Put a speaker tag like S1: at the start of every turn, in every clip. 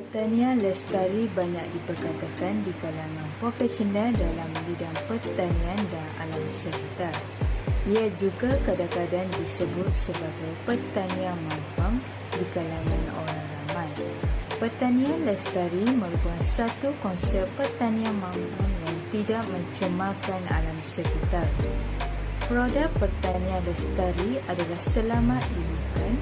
S1: Pertanian lestari banyak diperkatakan di kalangan profesional dalam bidang pertanian dan alam sekitar. Ia juga kadang-kadang disebut sebagai pertanian mampang di kalangan orang ramai. Pertanian lestari merupakan satu konsep pertanian mampang yang tidak mencemarkan alam sekitar. Produk pertanian lestari adalah selamat lingkungan,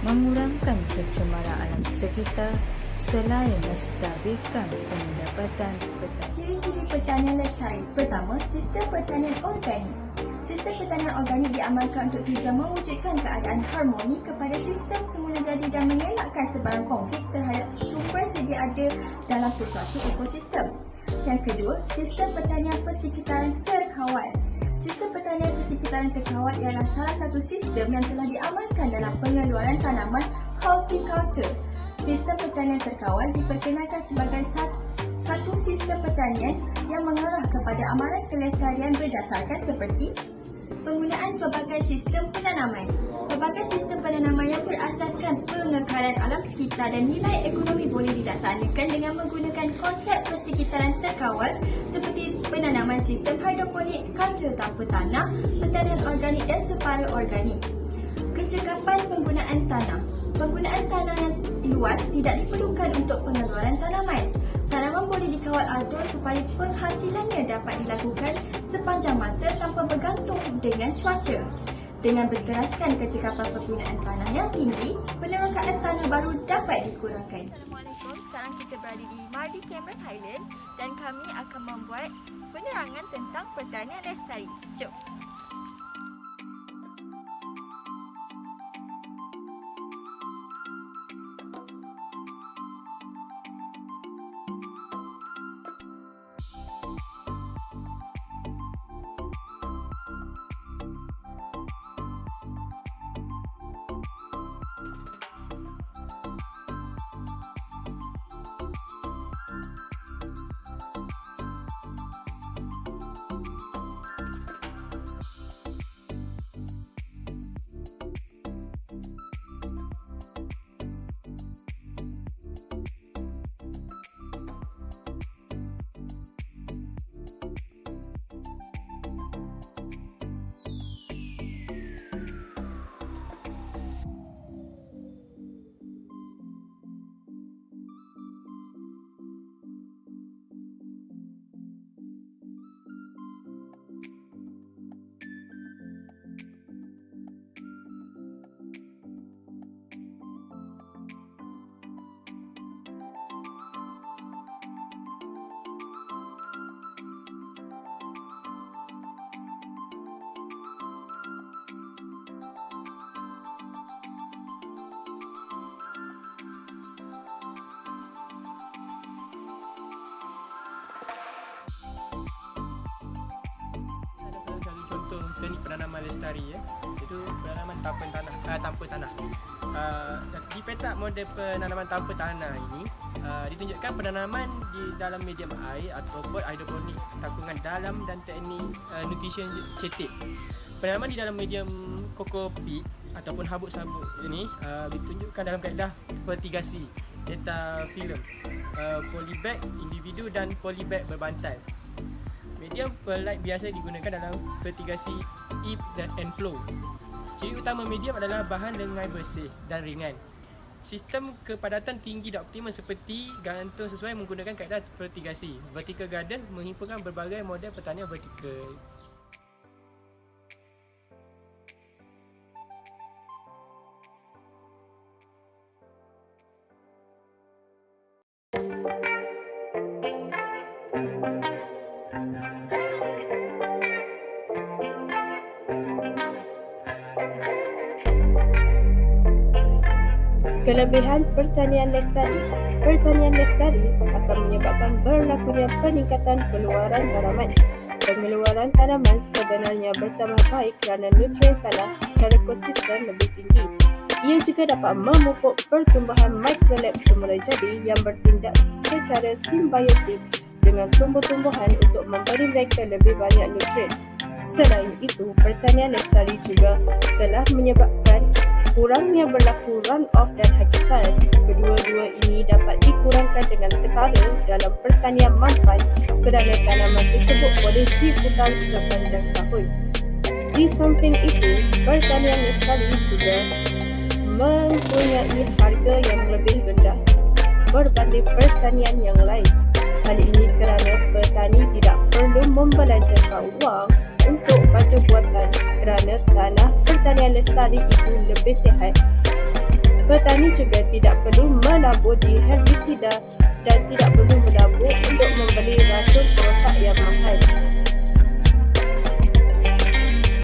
S1: mengurangkan pencemaran alam sekitar selain menstabilkan pendapatan petani.
S2: Ciri-ciri pertanian lestari. Pertama, sistem pertanian organik. Sistem pertanian organik diamalkan untuk tujuan mewujudkan keadaan harmoni kepada sistem semula jadi dan mengelakkan sebarang konflik terhadap sumber sedia ada dalam sesuatu ekosistem. Yang kedua, sistem pertanian persekitaran terkawal. Sistem pertanian persekitaran terkawal ialah salah satu sistem yang telah diamalkan dalam pengeluaran tanaman horticulture. Sistem pertanian terkawal diperkenalkan sebagai satu sistem pertanian yang mengarah kepada amalan kelestarian berdasarkan seperti penggunaan pelbagai sistem penanaman. Pelbagai sistem penanaman yang berasaskan pengekalan alam sekitar dan nilai ekonomi boleh dilaksanakan dengan menggunakan konsep persekitaran terkawal seperti penanaman sistem hidroponik, kultur tanpa tanah, pertanian organik dan separa organik. Kecekapan penggunaan tanah. Penggunaan tanah yang luas tidak diperlukan untuk pengeluaran tanaman. Tanaman boleh dikawal atur supaya penghasilannya dapat dilakukan sepanjang masa tanpa bergantung dengan cuaca. Dengan berteraskan kecekapan penggunaan tanah yang tinggi, penerokaan tanah baru dapat dikurangkan.
S3: Assalamualaikum, sekarang kita berada di Mardi Canberra, Thailand dan kami akan membuat penerangan tentang pertanian lestari. Jom!
S4: Contoh teknik penanaman lestari itu penanaman tanpa tanah. Di petak model penanaman tanpa tanah ini ditunjukkan penanaman di dalam medium air atau pot hidroponik, takungan dalam dan teknik nutrition cetek. Penanaman di dalam medium kokopit ataupun habuk-sabuk ini ditunjukkan dalam kaedah vertigasi, metafilm, polybag individu dan polybag berbantal. Medium perlite biasa digunakan dalam vertigasi ebb and flow. Ciri utama medium adalah bahan lengan bersih dan ringan. Sistem kepadatan tinggi dan optimal seperti gantung sesuai menggunakan kaedah vertigasi. Vertical garden menghimpunkan berbagai model pertanian vertikal.
S5: Kelebihan pertanian lestari. Pertanian lestari akan menyebabkan berlakunya peningkatan keluaran tanaman. Pengeluaran tanaman sebenarnya bertambah baik kerana nutrien tanah secara konsisten lebih tinggi. Ia juga dapat memupuk pertumbuhan mikrolab semula jadi yang bertindak secara simbiotik dengan tumbuh-tumbuhan untuk memberi mereka lebih banyak nutrien. Selain itu, pertanian lestari juga telah menyebabkan kurangnya berlaku run-off dan hakisan. Kedua-dua ini dapat dikurangkan dengan ketara dalam pertanian mampan kerana tanaman tersebut boleh diputar sepanjang tahun. Di samping itu, pertanian lestari juga mempunyai harga yang lebih rendah berbanding pertanian yang lain. Hal ini kerana petani tidak perlu membelanjakan wang untuk baja buatan kerana tanah pertanian lestari itu lebih sihat. Petani juga tidak perlu menabur di herbisida dan tidak perlu menabur untuk membeli racun perosak yang mahal.